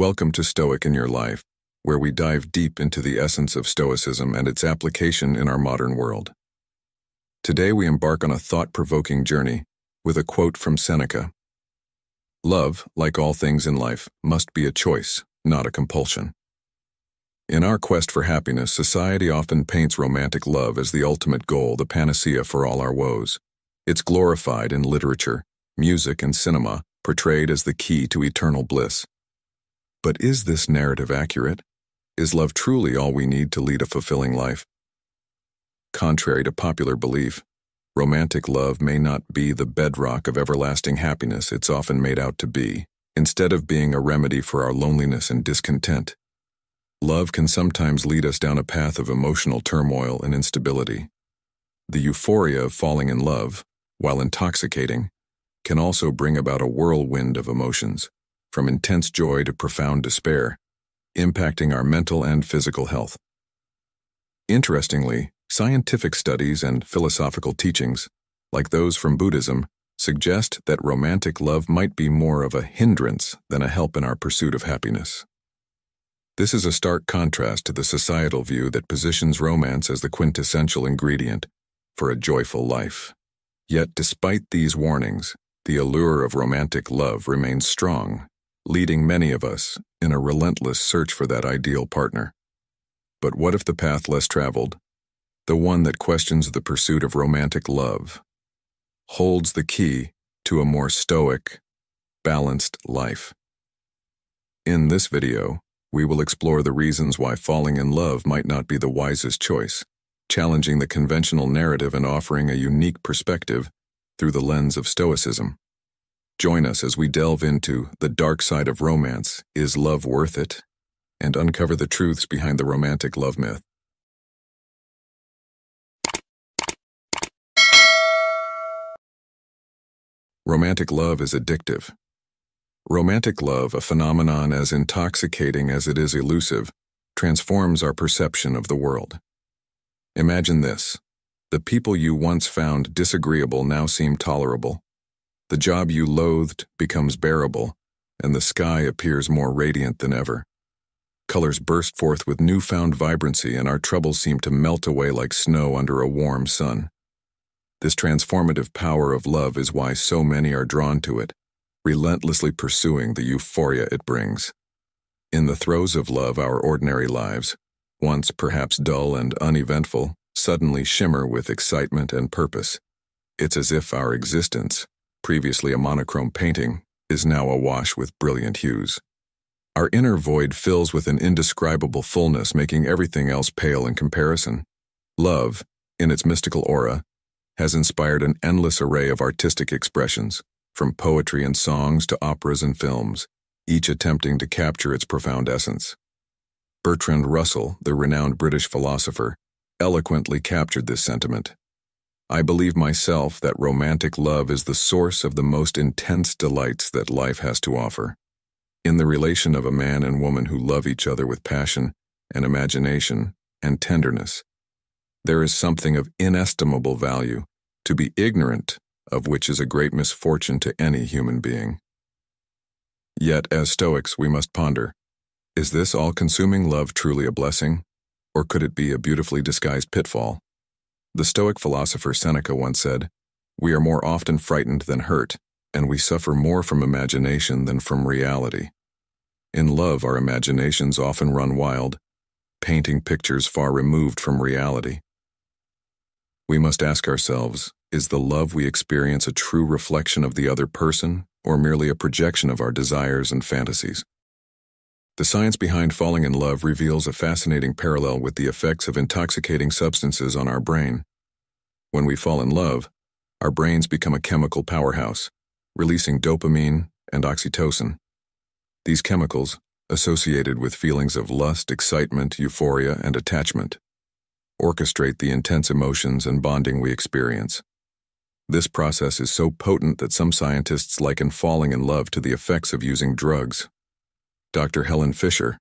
Welcome to Stoic In Your Life, where we dive deep into the essence of Stoicism and its application in our modern world. Today we embark on a thought-provoking journey with a quote from Seneca. Love, like all things in life, must be a choice, not a compulsion. In our quest for happiness, society often paints romantic love as the ultimate goal, the panacea for all our woes. It's glorified in literature, music, and cinema, portrayed as the key to eternal bliss. But is this narrative accurate? Is love truly all we need to lead a fulfilling life? Contrary to popular belief, romantic love may not be the bedrock of everlasting happiness it's often made out to be. Instead of being a remedy for our loneliness and discontent, love can sometimes lead us down a path of emotional turmoil and instability. The euphoria of falling in love, while intoxicating, can also bring about a whirlwind of emotions, from intense joy to profound despair, impacting our mental and physical health. Interestingly, scientific studies and philosophical teachings, like those from Buddhism, suggest that romantic love might be more of a hindrance than a help in our pursuit of happiness. This is a stark contrast to the societal view that positions romance as the quintessential ingredient for a joyful life. Yet, despite these warnings, the allure of romantic love remains strong, leading many of us in a relentless search for that ideal partner. But what if the path less traveled, the one that questions the pursuit of romantic love, holds the key to a more stoic, balanced life? In this video, we will explore the reasons why falling in love might not be the wisest choice, challenging the conventional narrative and offering a unique perspective through the lens of Stoicism. Join us as we delve into the dark side of romance, is love worth it, and uncover the truths behind the romantic love myth. Romantic love is addictive. Romantic love, a phenomenon as intoxicating as it is elusive, transforms our perception of the world. Imagine this: the people you once found disagreeable now seem tolerable. The job you loathed becomes bearable, and the sky appears more radiant than ever. Colors burst forth with newfound vibrancy, and our troubles seem to melt away like snow under a warm sun. This transformative power of love is why so many are drawn to it, relentlessly pursuing the euphoria it brings. In the throes of love, our ordinary lives, once perhaps dull and uneventful, suddenly shimmer with excitement and purpose. It's as if our existence, previously a monochrome painting, is now awash with brilliant hues. Our inner void fills with an indescribable fullness, making everything else pale in comparison. Love, in its mystical aura, has inspired an endless array of artistic expressions, from poetry and songs to operas and films, each attempting to capture its profound essence. Bertrand Russell, the renowned British philosopher, eloquently captured this sentiment. I believe myself that romantic love is the source of the most intense delights that life has to offer. In the relation of a man and woman who love each other with passion and imagination and tenderness, there is something of inestimable value, to be ignorant of which is a great misfortune to any human being. Yet, as Stoics, we must ponder, is this all-consuming love truly a blessing, or could it be a beautifully disguised pitfall? The Stoic philosopher Seneca once said, "We are more often frightened than hurt, and we suffer more from imagination than from reality." In love, our imaginations often run wild, painting pictures far removed from reality. We must ask ourselves, is the love we experience a true reflection of the other person, or merely a projection of our desires and fantasies? The science behind falling in love reveals a fascinating parallel with the effects of intoxicating substances on our brain. When we fall in love, our brains become a chemical powerhouse, releasing dopamine and oxytocin. These chemicals, associated with feelings of lust, excitement, euphoria, and attachment, orchestrate the intense emotions and bonding we experience. This process is so potent that some scientists liken falling in love to the effects of using drugs. Dr. Helen Fisher,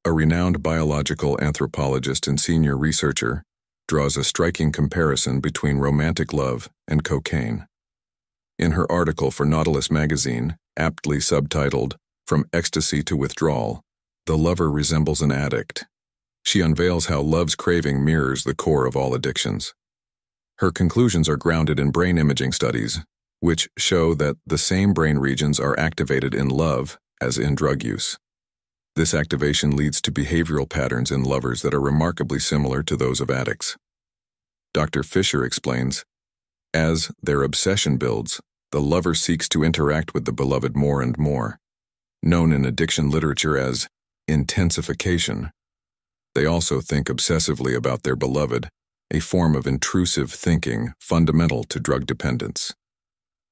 a renowned biological anthropologist and senior researcher, draws a striking comparison between romantic love and cocaine. In her article for Nautilus magazine, aptly subtitled, From ecstasy to withdrawal, the lover resembles an addict. She unveils how love's craving mirrors the core of all addictions. Her conclusions are grounded in brain imaging studies, which show that the same brain regions are activated in love as in drug use. This activation leads to behavioral patterns in lovers that are remarkably similar to those of addicts. Dr. Fisher explains, as their obsession builds, the lover seeks to interact with the beloved more and more, known in addiction literature as intensification. They also think obsessively about their beloved, a form of intrusive thinking fundamental to drug dependence.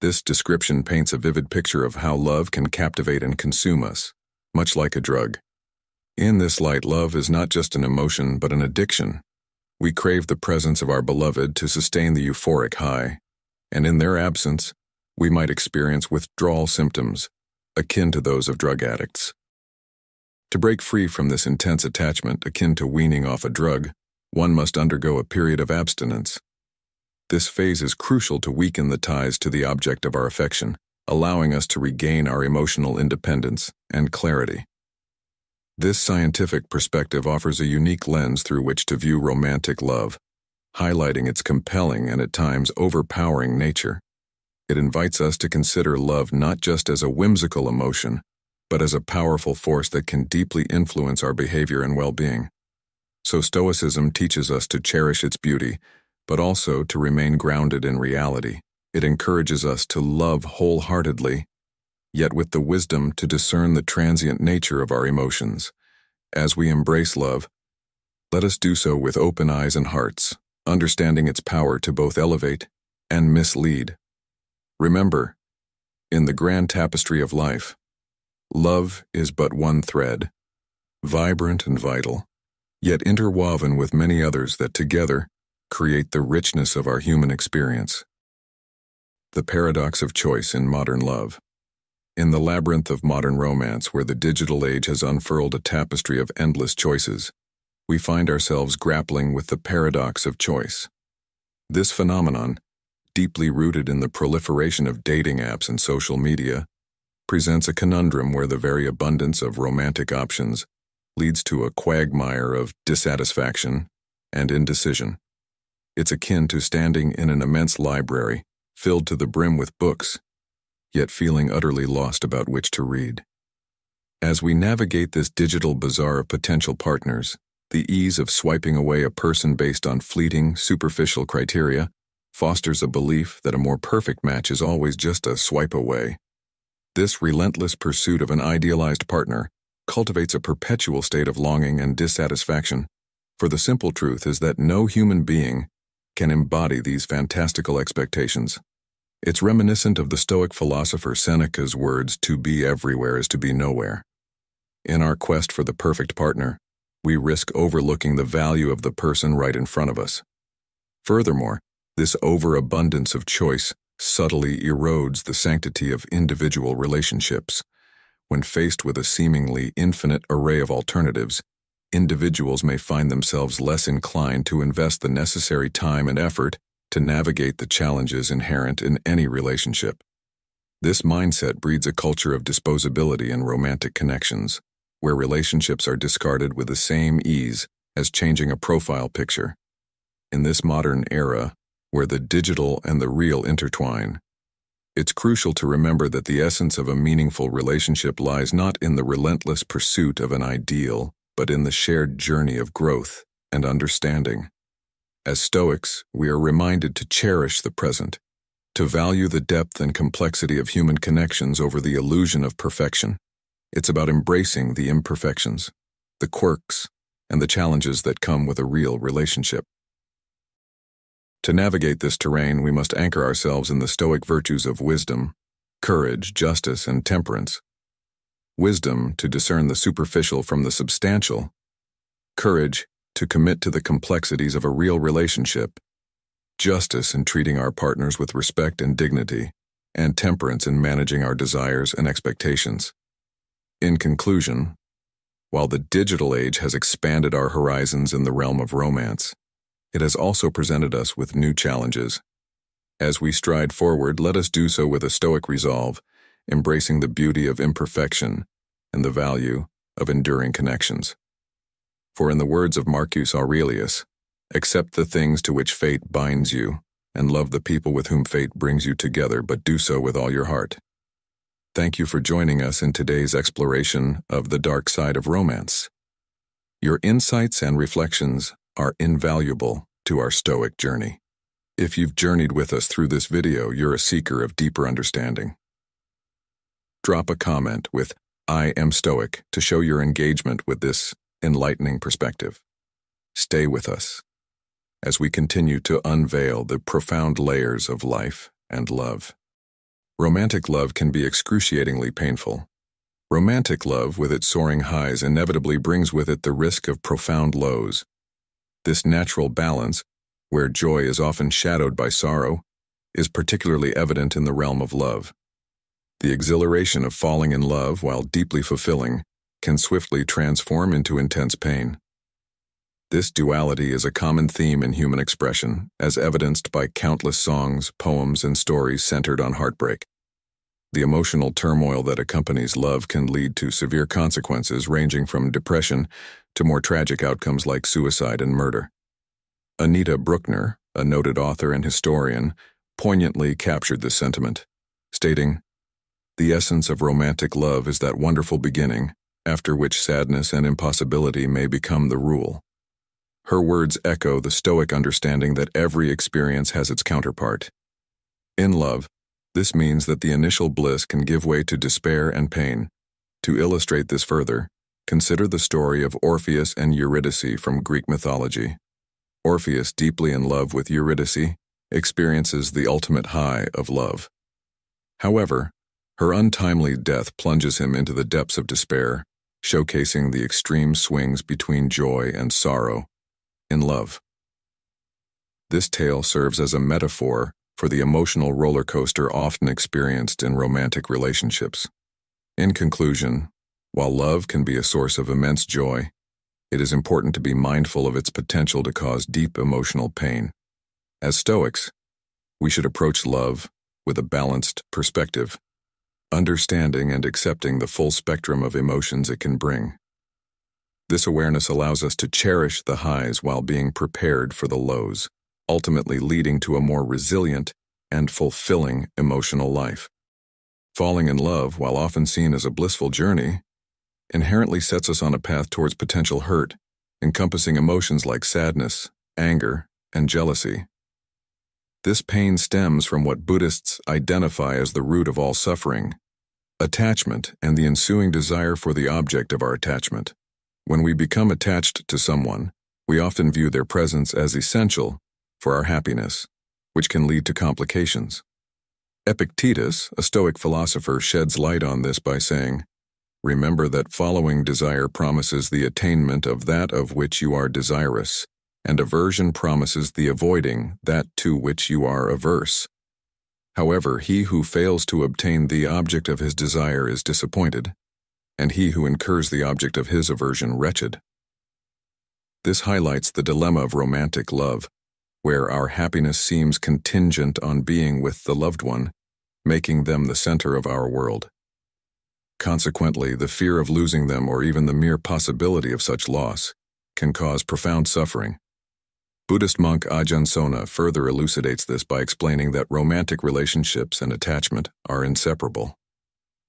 This description paints a vivid picture of how love can captivate and consume us, much like a drug. In this light, love is not just an emotion but an addiction. We crave the presence of our beloved to sustain the euphoric high, and in their absence, we might experience withdrawal symptoms, akin to those of drug addicts. To break free from this intense attachment akin to weaning off a drug, one must undergo a period of abstinence. This phase is crucial to weaken the ties to the object of our affection, allowing us to regain our emotional independence and clarity. This scientific perspective offers a unique lens through which to view romantic love, highlighting its compelling and at times overpowering nature. It invites us to consider love not just as a whimsical emotion, but as a powerful force that can deeply influence our behavior and well-being. So Stoicism teaches us to cherish its beauty, but also to remain grounded in reality. It encourages us to love wholeheartedly, yet with the wisdom to discern the transient nature of our emotions. As we embrace love, let us do so with open eyes and hearts, understanding its power to both elevate and mislead. Remember, in the grand tapestry of life, love is but one thread, vibrant and vital, yet interwoven with many others that together create the richness of our human experience. The paradox of choice in modern love. In the labyrinth of modern romance, where the digital age has unfurled a tapestry of endless choices, we find ourselves grappling with the paradox of choice. This phenomenon, deeply rooted in the proliferation of dating apps and social media, presents a conundrum where the very abundance of romantic options leads to a quagmire of dissatisfaction and indecision. It's akin to standing in an immense library, filled to the brim with books, yet feeling utterly lost about which to read. As we navigate this digital bazaar of potential partners, the ease of swiping away a person based on fleeting, superficial criteria fosters a belief that a more perfect match is always just a swipe away. This relentless pursuit of an idealized partner cultivates a perpetual state of longing and dissatisfaction, for the simple truth is that no human being can embody these fantastical expectations. It's reminiscent of the Stoic philosopher Seneca's words, "To be everywhere is to be nowhere." In our quest for the perfect partner, we risk overlooking the value of the person right in front of us. Furthermore, this overabundance of choice subtly erodes the sanctity of individual relationships. When faced with a seemingly infinite array of alternatives, individuals may find themselves less inclined to invest the necessary time and effort to navigate the challenges inherent in any relationship. This mindset breeds a culture of disposability in romantic connections, where relationships are discarded with the same ease as changing a profile picture. In this modern era, where the digital and the real intertwine, it's crucial to remember that the essence of a meaningful relationship lies not in the relentless pursuit of an ideal, but in the shared journey of growth and understanding. As Stoics, we are reminded to cherish the present, to value the depth and complexity of human connections over the illusion of perfection. It's about embracing the imperfections, the quirks, and the challenges that come with a real relationship. To navigate this terrain, we must anchor ourselves in the Stoic virtues of wisdom, courage, justice, and temperance. Wisdom, to discern the superficial from the substantial. Courage, to commit to the complexities of a real relationship. Justice, in treating our partners with respect and dignity. And temperance, in managing our desires and expectations. In conclusion, while the digital age has expanded our horizons in the realm of romance, it has also presented us with new challenges. As we stride forward, let us do so with a Stoic resolve, embracing the beauty of imperfection and the value of enduring connections. For in the words of Marcus Aurelius, accept the things to which fate binds you, and love the people with whom fate brings you together, but do so with all your heart. Thank you for joining us in today's exploration of the dark side of romance. Your insights and reflections are invaluable to our Stoic journey. If you've journeyed with us through this video, you're a seeker of deeper understanding. Drop a comment with "I am Stoic" to show your engagement with this enlightening perspective. Stay with us as we continue to unveil the profound layers of life and love. Romantic love can be excruciatingly painful. Romantic love, with its soaring highs, inevitably brings with it the risk of profound lows. This natural balance, where joy is often shadowed by sorrow, is particularly evident in the realm of love. The exhilaration of falling in love, while deeply fulfilling, can swiftly transform into intense pain. This duality is a common theme in human expression, as evidenced by countless songs, poems, and stories centered on heartbreak. The emotional turmoil that accompanies love can lead to severe consequences, ranging from depression to more tragic outcomes like suicide and murder. Anita Bruckner, a noted author and historian, poignantly captured this sentiment, stating, "The essence of romantic love is that wonderful beginning, after which sadness and impossibility may become the rule." Her words echo the Stoic understanding that every experience has its counterpart. In love, this means that the initial bliss can give way to despair and pain. To illustrate this further, consider the story of Orpheus and Eurydice from Greek mythology. Orpheus, deeply in love with Eurydice, experiences the ultimate high of love. However, her untimely death plunges him into the depths of despair, showcasing the extreme swings between joy and sorrow in love. This tale serves as a metaphor for the emotional roller coaster often experienced in romantic relationships. In conclusion, while love can be a source of immense joy, it is important to be mindful of its potential to cause deep emotional pain. As Stoics, we should approach love with a balanced perspective, understanding and accepting the full spectrum of emotions it can bring. This awareness allows us to cherish the highs while being prepared for the lows, ultimately leading to a more resilient and fulfilling emotional life. Falling in love, while often seen as a blissful journey, inherently sets us on a path towards potential hurt, encompassing emotions like sadness, anger, and jealousy. This pain stems from what Buddhists identify as the root of all suffering: attachment and the ensuing desire for the object of our attachment. When we become attached to someone, we often view their presence as essential for our happiness, which can lead to complications. Epictetus, a Stoic philosopher, sheds light on this by saying, "Remember that following desire promises the attainment of that of which you are desirous, and aversion promises the avoiding that to which you are averse. However, he who fails to obtain the object of his desire is disappointed, and he who incurs the object of his aversion wretched." This highlights the dilemma of romantic love, where our happiness seems contingent on being with the loved one, making them the center of our world. Consequently, the fear of losing them, or even the mere possibility of such loss, can cause profound suffering. Buddhist monk Ajahn Sona further elucidates this by explaining that romantic relationships and attachment are inseparable.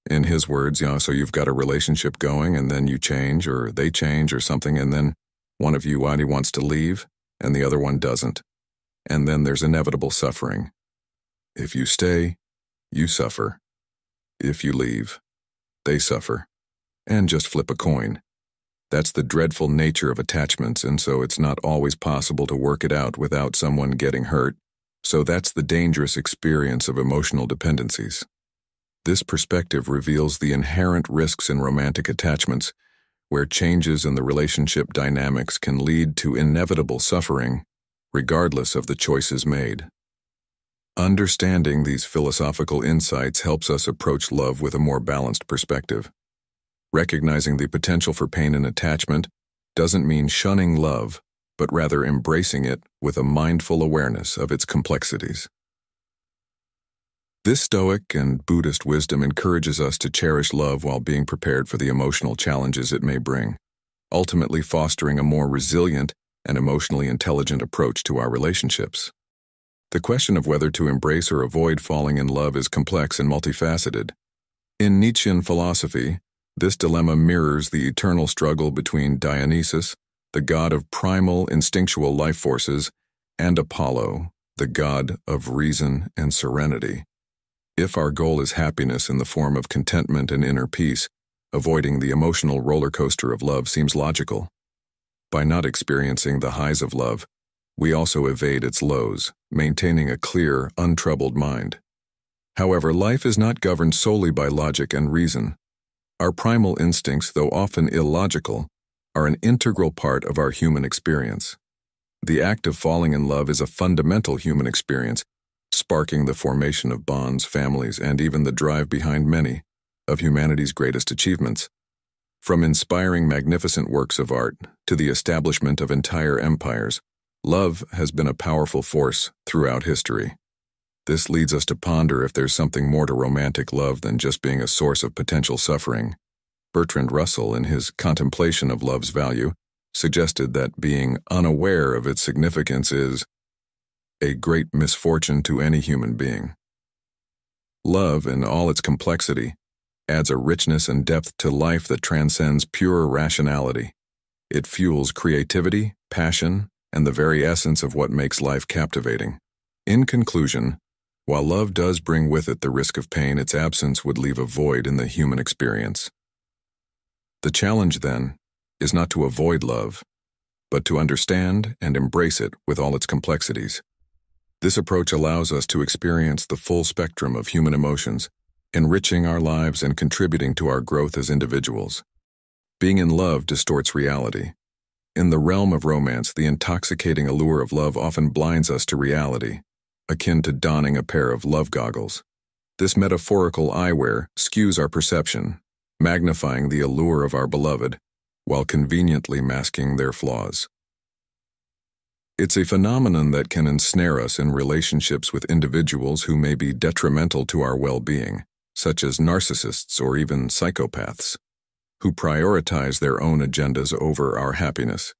In his words, so you've got a relationship going, and then you change, or they change, or something, and then one of you wants to leave, and the other one doesn't. And then there's inevitable suffering. If you stay, you suffer. If you leave, they suffer. And just flip a coin. That's the dreadful nature of attachments, and so it's not always possible to work it out without someone getting hurt. So that's the dangerous experience of emotional dependencies. This perspective reveals the inherent risks in romantic attachments, where changes in the relationship dynamics can lead to inevitable suffering, regardless of the choices made. Understanding these philosophical insights helps us approach love with a more balanced perspective. Recognizing the potential for pain and attachment doesn't mean shunning love, but rather embracing it with a mindful awareness of its complexities. This Stoic and Buddhist wisdom encourages us to cherish love while being prepared for the emotional challenges it may bring, ultimately fostering a more resilient and emotionally intelligent approach to our relationships. The question of whether to embrace or avoid falling in love is complex and multifaceted. In Nietzschean philosophy, this dilemma mirrors the eternal struggle between Dionysus, the god of primal instinctual life forces, and Apollo, the god of reason and serenity. If our goal is happiness in the form of contentment and inner peace, avoiding the emotional roller coaster of love seems logical. By not experiencing the highs of love, we also evade its lows, maintaining a clear, untroubled mind. However, life is not governed solely by logic and reason. Our primal instincts, though often illogical, are an integral part of our human experience. The act of falling in love is a fundamental human experience, sparking the formation of bonds, families, and even the drive behind many of humanity's greatest achievements. From inspiring magnificent works of art to the establishment of entire empires, love has been a powerful force throughout history. This leads us to ponder if there's something more to romantic love than just being a source of potential suffering. Bertrand Russell, in his Contemplation of Love's Value, suggested that being unaware of its significance is a great misfortune to any human being. Love, in all its complexity, adds a richness and depth to life that transcends pure rationality. It fuels creativity, passion, and the very essence of what makes life captivating. In conclusion, while love does bring with it the risk of pain, its absence would leave a void in the human experience. The challenge, then, is not to avoid love, but to understand and embrace it with all its complexities. This approach allows us to experience the full spectrum of human emotions, enriching our lives and contributing to our growth as individuals. Being in love distorts reality. In the realm of romance, the intoxicating allure of love often blinds us to reality, akin to donning a pair of love goggles. This metaphorical eyewear skews our perception, magnifying the allure of our beloved, while conveniently masking their flaws. It's a phenomenon that can ensnare us in relationships with individuals who may be detrimental to our well-being, such as narcissists or even psychopaths, who prioritize their own agendas over our happiness.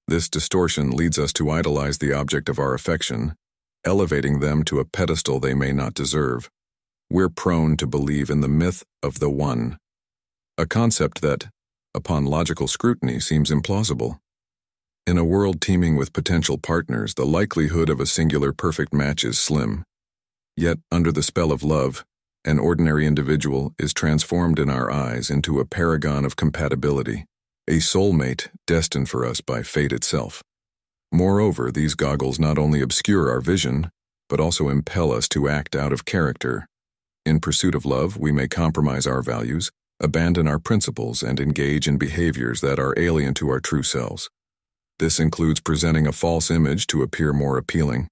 This distortion leads us to idolize the object of our affection, elevating them to a pedestal they may not deserve. We're prone to believe in the myth of the one, a concept that, upon logical scrutiny, seems implausible. In a world teeming with potential partners, the likelihood of a singular perfect match is slim. Yet, under the spell of love, an ordinary individual is transformed in our eyes into a paragon of compatibility, a soulmate destined for us by fate itself. Moreover, these goggles not only obscure our vision, but also impel us to act out of character. In pursuit of love, we may compromise our values, abandon our principles, and engage in behaviors that are alien to our true selves. This includes presenting a false image to appear more appealing,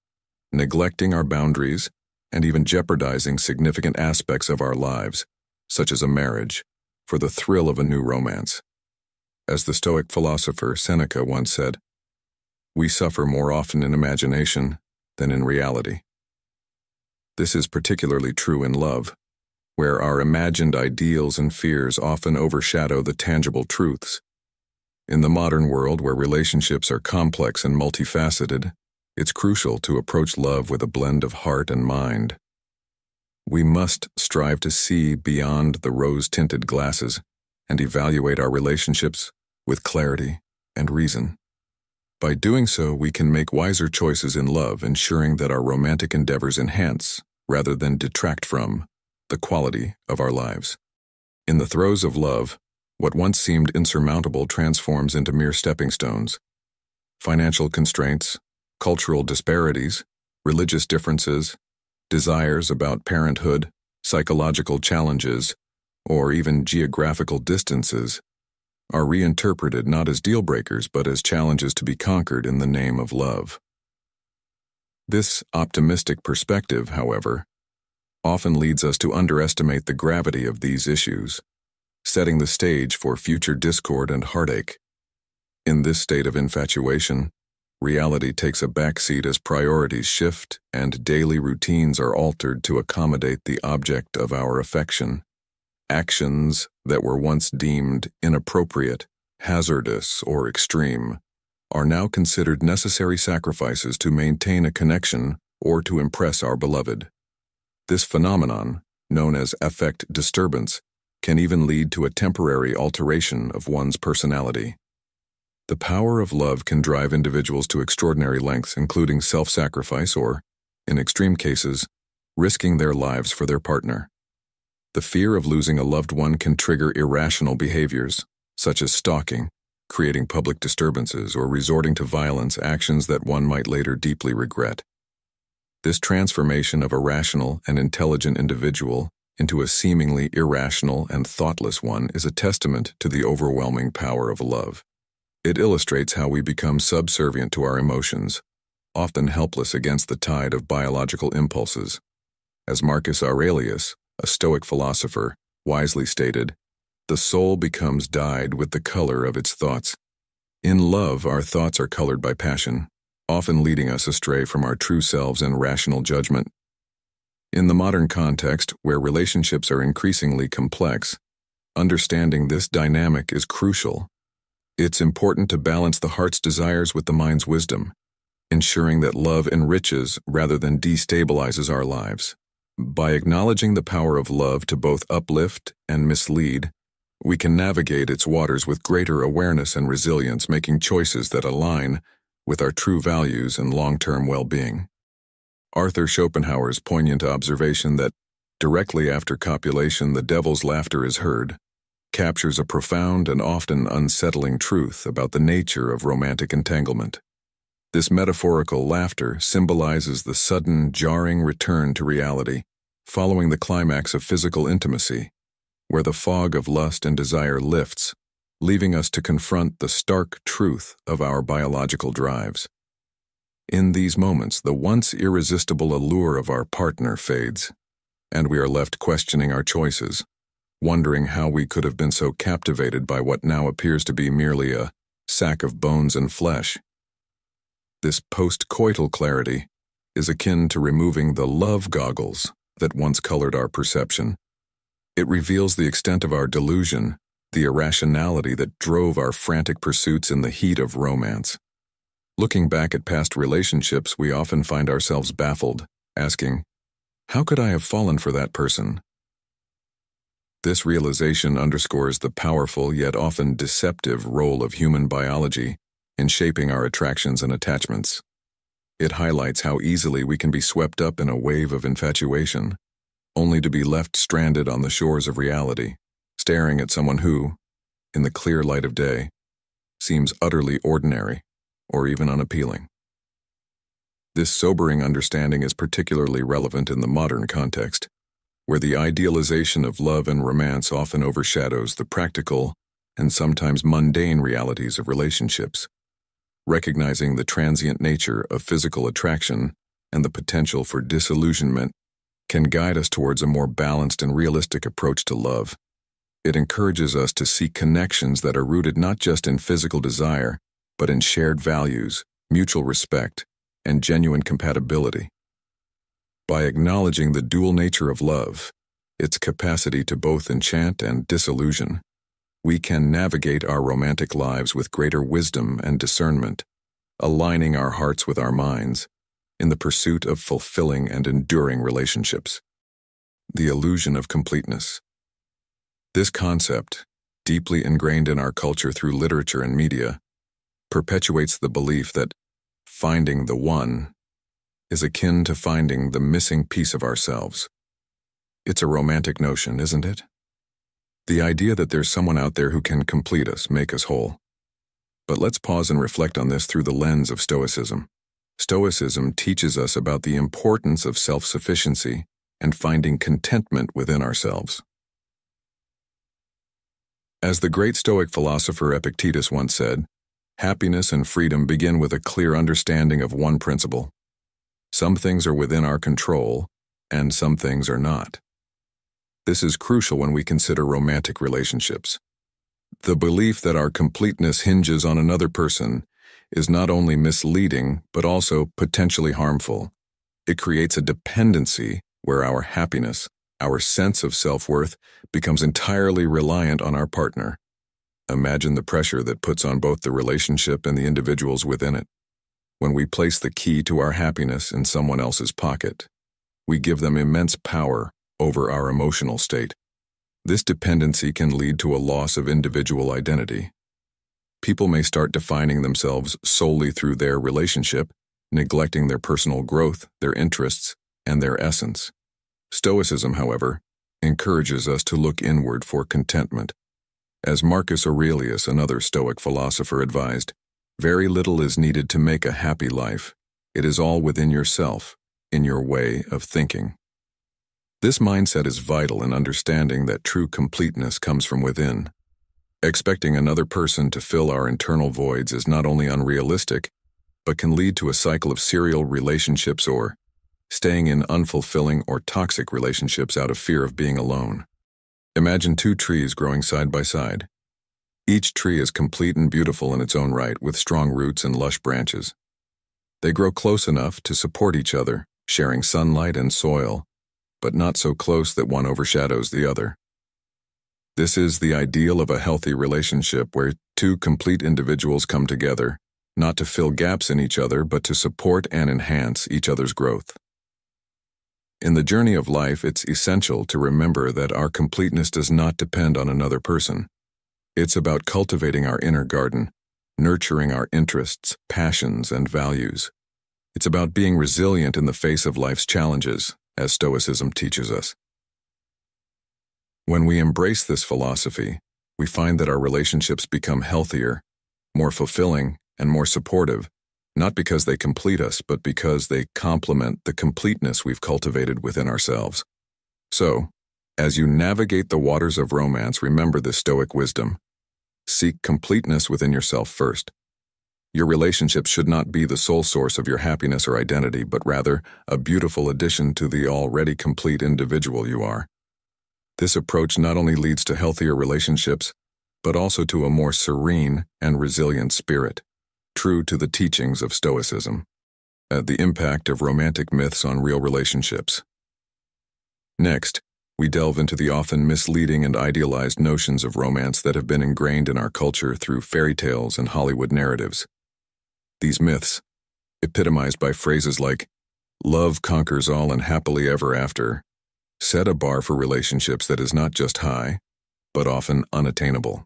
neglecting our boundaries, and even jeopardizing significant aspects of our lives, such as a marriage, for the thrill of a new romance. As the Stoic philosopher Seneca once said, "We suffer more often in imagination than in reality." This is particularly true in love, where our imagined ideals and fears often overshadow the tangible truths. In the modern world, where relationships are complex and multifaceted, it's crucial to approach love with a blend of heart and mind. We must strive to see beyond the rose-tinted glasses and evaluate our relationships with clarity and reason. By doing so, we can make wiser choices in love, ensuring that our romantic endeavors enhance, rather than detract from, the quality of our lives. In the throes of love, what once seemed insurmountable transforms into mere stepping stones. Financial constraints, cultural disparities, religious differences, desires about parenthood, psychological challenges, or even geographical distances are reinterpreted not as deal breakers but as challenges to be conquered in the name of love. This optimistic perspective, however, often leads us to underestimate the gravity of these issues, setting the stage for future discord and heartache. In this state of infatuation, reality takes a backseat as priorities shift and daily routines are altered to accommodate the object of our affection. Actions that were once deemed inappropriate, hazardous, or extreme are now considered necessary sacrifices to maintain a connection or to impress our beloved. This phenomenon, known as affect disturbance, can even lead to a temporary alteration of one's personality. The power of love can drive individuals to extraordinary lengths, including self-sacrifice or, in extreme cases, risking their lives for their partner. The fear of losing a loved one can trigger irrational behaviors, such as stalking, creating public disturbances, or resorting to violence, actions that one might later deeply regret. This transformation of a rational and intelligent individual into a seemingly irrational and thoughtless one is a testament to the overwhelming power of love. It illustrates how we become subservient to our emotions, often helpless against the tide of biological impulses. As Marcus Aurelius, a Stoic philosopher, wisely stated, "The soul becomes dyed with the color of its thoughts." In love, our thoughts are colored by passion, often leading us astray from our true selves and rational judgment. In the modern context, where relationships are increasingly complex, understanding this dynamic is crucial. It's important to balance the heart's desires with the mind's wisdom, ensuring that love enriches rather than destabilizes our lives. By acknowledging the power of love to both uplift and mislead, we can navigate its waters with greater awareness and resilience, making choices that align with our true values and long-term well-being. Arthur Schopenhauer's poignant observation that directly after copulation the devil's laughter is heard captures a profound and often unsettling truth about the nature of romantic entanglement. This metaphorical laughter symbolizes the sudden, jarring return to reality following the climax of physical intimacy, where the fog of lust and desire lifts, leaving us to confront the stark truth of our biological drives. In these moments, the once irresistible allure of our partner fades, and we are left questioning our choices, wondering how we could have been so captivated by what now appears to be merely a sack of bones and flesh. This post-coital clarity is akin to removing the love goggles that once colored our perception. It reveals the extent of our delusion, the irrationality that drove our frantic pursuits in the heat of romance. Looking back at past relationships, we often find ourselves baffled, asking, "How could I have fallen for that person?" This realization underscores the powerful yet often deceptive role of human biology in shaping our attractions and attachments. It highlights how easily we can be swept up in a wave of infatuation, only to be left stranded on the shores of reality, staring at someone who, in the clear light of day, seems utterly ordinary or even unappealing. This sobering understanding is particularly relevant in the modern context, where the idealization of love and romance often overshadows the practical and sometimes mundane realities of relationships. Recognizing the transient nature of physical attraction and the potential for disillusionment can guide us towards a more balanced and realistic approach to love. It encourages us to seek connections that are rooted not just in physical desire, but in shared values, mutual respect, and genuine compatibility. By acknowledging the dual nature of love, its capacity to both enchant and disillusion, we can navigate our romantic lives with greater wisdom and discernment, aligning our hearts with our minds in the pursuit of fulfilling and enduring relationships. The illusion of completeness. This concept, deeply ingrained in our culture through literature and media, perpetuates the belief that finding the one is akin to finding the missing piece of ourselves. It's a romantic notion, isn't it? The idea that there's someone out there who can complete us, make us whole. But let's pause and reflect on this through the lens of Stoicism. Stoicism teaches us about the importance of self-sufficiency and finding contentment within ourselves. As the great Stoic philosopher Epictetus once said, happiness and freedom begin with a clear understanding of one principle. Some things are within our control, and some things are not. This is crucial when we consider romantic relationships. The belief that our completeness hinges on another person is not only misleading but also potentially harmful. It creates a dependency where our happiness, our sense of self-worth, becomes entirely reliant on our partner. Imagine the pressure that puts on both the relationship and the individuals within it. When we place the key to our happiness in someone else's pocket, we give them immense power over our emotional state. This dependency can lead to a loss of individual identity. People may start defining themselves solely through their relationship, neglecting their personal growth, their interests, and their essence. Stoicism, however, encourages us to look inward for contentment. As Marcus Aurelius, another Stoic philosopher, advised, very little is needed to make a happy life. It is all within yourself, in your way of thinking. This mindset is vital in understanding that true completeness comes from within. Expecting another person to fill our internal voids is not only unrealistic, but can lead to a cycle of serial relationships or staying in unfulfilling or toxic relationships out of fear of being alone. Imagine two trees growing side by side. Each tree is complete and beautiful in its own right, with strong roots and lush branches. They grow close enough to support each other, sharing sunlight and soil, but not so close that one overshadows the other. This is the ideal of a healthy relationship where two complete individuals come together, not to fill gaps in each other, but to support and enhance each other's growth. In the journey of life, it's essential to remember that our completeness does not depend on another person. It's about cultivating our inner garden, nurturing our interests, passions, and values. It's about being resilient in the face of life's challenges, as Stoicism teaches us. When we embrace this philosophy, we find that our relationships become healthier, more fulfilling, and more supportive, not because they complete us, but because they complement the completeness we've cultivated within ourselves. So, as you navigate the waters of romance, remember this Stoic wisdom. Seek completeness within yourself first. Your relationship should not be the sole source of your happiness or identity, but rather a beautiful addition to the already complete individual you are. This approach not only leads to healthier relationships, but also to a more serene and resilient spirit, true to the teachings of Stoicism. The impact of romantic myths on real relationships. Next, we delve into the often misleading and idealized notions of romance that have been ingrained in our culture through fairy tales and Hollywood narratives. These myths, epitomized by phrases like, "Love conquers all and happily ever after," set a bar for relationships that is not just high, but often unattainable.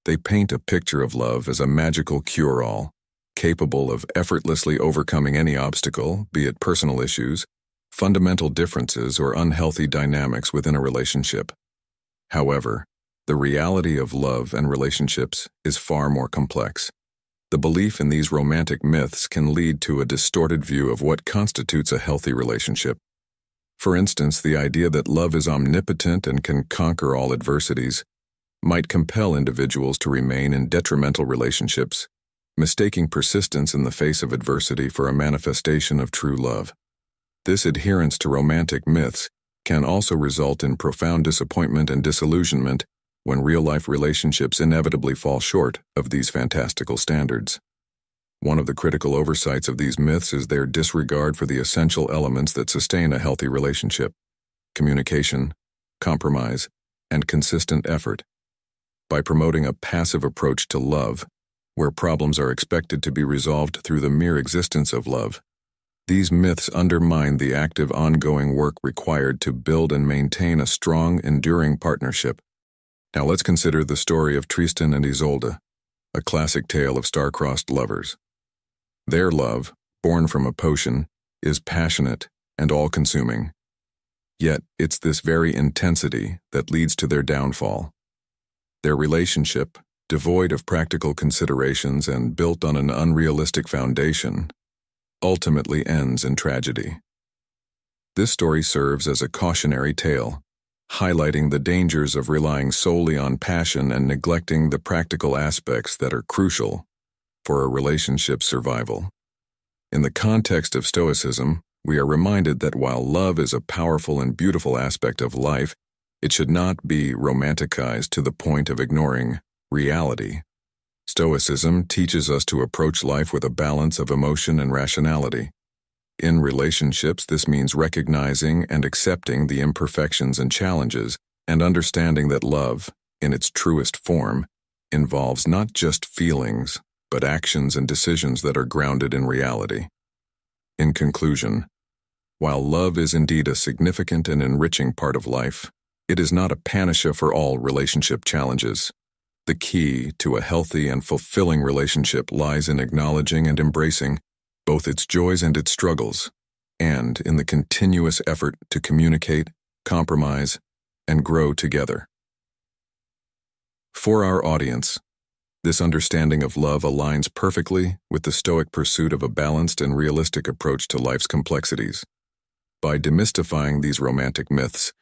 They paint a picture of love as a magical cure-all, capable of effortlessly overcoming any obstacle, be it personal issues, fundamental differences, or unhealthy dynamics within a relationship. However, the reality of love and relationships is far more complex. The belief in these romantic myths can lead to a distorted view of what constitutes a healthy relationship. For instance, the idea that love is omnipotent and can conquer all adversities might compel individuals to remain in detrimental relationships, mistaking persistence in the face of adversity for a manifestation of true love. This adherence to romantic myths can also result in profound disappointment and disillusionment when real-life relationships inevitably fall short of these fantastical standards. One of the critical oversights of these myths is their disregard for the essential elements that sustain a healthy relationship: communication, compromise, and consistent effort. By promoting a passive approach to love, where problems are expected to be resolved through the mere existence of love, these myths undermine the active, ongoing work required to build and maintain a strong, enduring partnership. Now let's consider the story of Tristan and Isolde, a classic tale of star-crossed lovers. Their love, born from a potion, is passionate and all-consuming. Yet it's this very intensity that leads to their downfall. Their relationship, devoid of practical considerations and built on an unrealistic foundation, ultimately ends in tragedy. This story serves as a cautionary tale, highlighting the dangers of relying solely on passion and neglecting the practical aspects that are crucial for a relationship's survival. In the context of Stoicism, we are reminded that while love is a powerful and beautiful aspect of life, it should not be romanticized to the point of ignoring reality. Stoicism teaches us to approach life with a balance of emotion and rationality. In relationships, this means recognizing and accepting the imperfections and challenges, and understanding that love, in its truest form, involves not just feelings, but actions and decisions that are grounded in reality. In conclusion, while love is indeed a significant and enriching part of life, it is not a panacea for all relationship challenges. The key to a healthy and fulfilling relationship lies in acknowledging and embracing both its joys and its struggles, and in the continuous effort to communicate, compromise, and grow together. For our audience, this understanding of love aligns perfectly with the Stoic pursuit of a balanced and realistic approach to life's complexities. By demystifying these romantic myths,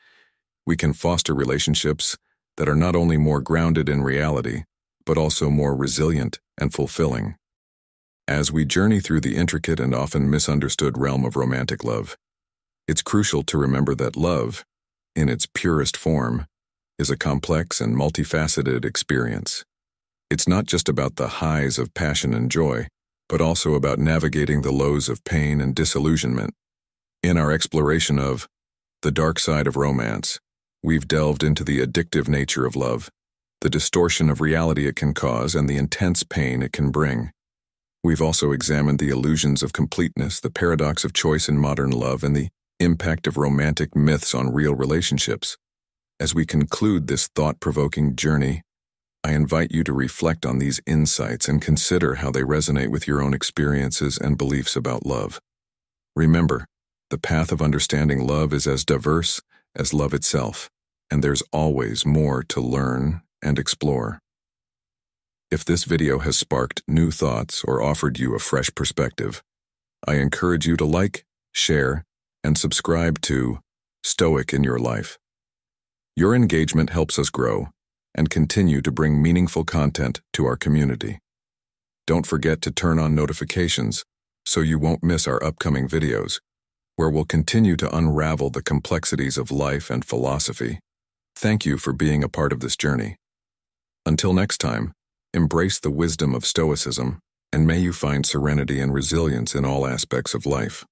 we can foster relationships that are not only more grounded in reality, but also more resilient and fulfilling. As we journey through the intricate and often misunderstood realm of romantic love, it's crucial to remember that love, in its purest form, is a complex and multifaceted experience. It's not just about the highs of passion and joy, but also about navigating the lows of pain and disillusionment. In our exploration of the dark side of romance, we've delved into the addictive nature of love, the distortion of reality it can cause, and the intense pain it can bring. We've also examined the illusions of completeness, the paradox of choice in modern love, and the impact of romantic myths on real relationships. As we conclude this thought-provoking journey, I invite you to reflect on these insights and consider how they resonate with your own experiences and beliefs about love. Remember, the path of understanding love is as diverse as love itself, and there's always more to learn and explore. If this video has sparked new thoughts or offered you a fresh perspective, I encourage you to like, share, and subscribe to Stoic in Your Life. Your engagement helps us grow and continue to bring meaningful content to our community. Don't forget to turn on notifications so you won't miss our upcoming videos, where we'll continue to unravel the complexities of life and philosophy. Thank you for being a part of this journey. Until next time, embrace the wisdom of Stoicism, and may you find serenity and resilience in all aspects of life.